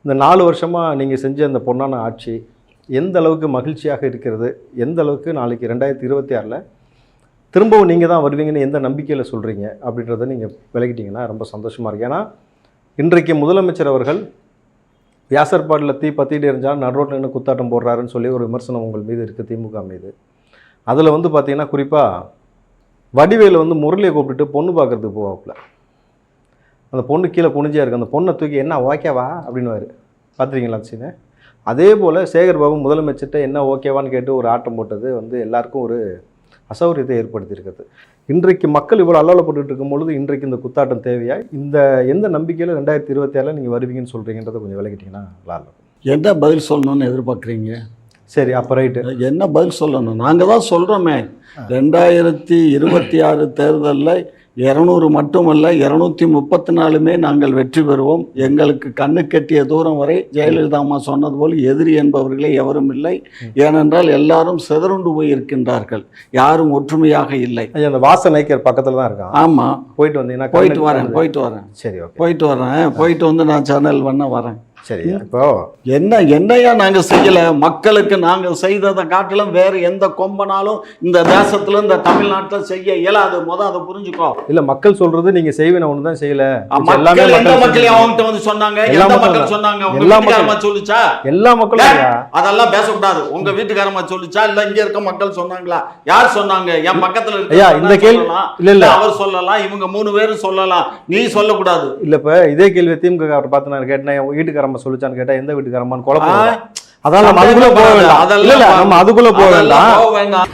இந்த 4 வருஷமாக நீங்கள் செஞ்ச அந்த பொன்னான ஆட்சி எந்த அளவுக்கு மகிழ்ச்சியாக இருக்கிறது, எந்த அளவுக்கு நாளைக்கு 2026ல் திரும்பவும் நீங்கள் தான் வருவீங்கன்னு எந்த நம்பிக்கையில் சொல்கிறீங்க அப்படின்றத நீங்கள் விலகிட்டீங்கன்னா ரொம்ப சந்தோஷமாக இருக்குது. ஏன்னா இன்றைக்கு முதலமைச்சர் அவர்கள் வியாசர்பாடில் தீ பற்றிட்டு எரிஞ்சால் நடுரோட்டில் நின்று குத்தாட்டம் போடுறாருன்னு சொல்லி ஒரு விமர்சனம் உங்கள் மீது இருக்குது, திமுக மீது. அதில் வந்து பார்த்தீங்கன்னா குறிப்பாக வடிவேல் வந்து முரளியை கூப்பிட்டுட்டு பொண்ணு பார்க்குறதுக்கு போவாப்புல. அந்த பொண்ணு கீழே குனிஞ்சியாக இருக்குது, அந்த பொண்ணை தூக்கி என்ன ஓகேவா அப்படின்னுவார். பார்த்துருக்கீங்களா சீனு? அதே போல் சேகர் பாபு முதலமைச்சர்கிட்ட என்ன ஓகேவான்னு கேட்டு ஒரு ஆட்டம் போட்டது வந்து எல்லாருக்கும் ஒரு அசௌகரியத்தை ஏற்படுத்தியிருக்கிறது. இன்றைக்கு மக்கள் இவ்வளோ அல்லவலப்பட்டு இருக்கும்பொழுது இன்றைக்கு இந்த குத்தாட்டம் தேவையா? இந்த எந்த நம்பிக்கையில் 2027 நீங்கள் வருவீங்கன்னு சொல்கிறீங்கன்றதை கொஞ்சம் விலகிட்டிங்கன்னா நல்லாயிருக்கும். என்ன பதில் சொல்லணும்னு எதிர்பார்க்குறீங்க? சரி, அப்போ ரைட்டு, என்ன பதில் சொல்லணும்? நாங்கள் தான் சொல்கிறோமே, 2026 தேர்தலில் 200 மட்டுமல்ல 234 நாங்கள் வெற்றி பெறுவோம். எங்களுக்கு கண்ணு கெட்டிய தூரம் வரை ஜெயலலிதா அம்மா சொன்னது போல் எதிரி என்பவர்களே எவரும் இல்லை. ஏனென்றால் எல்லாரும் சிதறுண்டு போய் இருக்கின்றார்கள், யாரும் ஒற்றுமையாக இல்லை. அந்த வாச நைக்கர் பக்கத்தில் தான் இருக்கான். ஆமாம், போயிட்டு வந்தீங்கன்னா போயிட்டு வரேன். சரி, ஓகே, போயிட்டு வந்து நான் சேனல் பண்ண வரேன். சரி, இப்போ என்னையா நாங்கள் செய்யலை? மக்களுக்கு நாங்கள் செய்ததை காட்டிலும் வேறு எந்த கொம்பனாலும் இந்த தேசத்துல இந்த தமிழ்நாட்டில் செய்ய இயலாது. அதை புரிஞ்சுக்கோ. இல்ல, மக்கள் சொல்றது நீங்க செய்வேன ஒன்று தான் செய்யல. எந்த மக்கள் அவங்ககிட்ட வந்து சொன்னாங்க? எந்த மக்கள் சொன்னாங்க? உங்க வீட்டுக்காரமா சொல்லுச்சா? எல்லா மக்களும் அதெல்லாம் பேசக்கூடாது. உங்க வீட்டுக்காரமா சொல்லுச்சா இல்ல இங்க இருக்க மக்கள் சொன்னாங்களா? யார் சொன்னாங்க? என் பக்கத்துல இருக்க இந்த கேள்வி இல்ல அவர் சொல்லலாம், இவங்க 3 பேரும் சொல்லலாம், நீ சொல்லக்கூடாது. இல்ல, இப்ப இதே கேள்வி திமுக பார்த்து நான் கேட்டேன், என் வீட்டுக்காரமா சொல்லுச்சான்னு கேட்டா எந்த வீட்டுக்காரமான்னு குழப்பம். அதெல்லாம் நம்ம அதுக்குள்ள போக வேண்டாம்.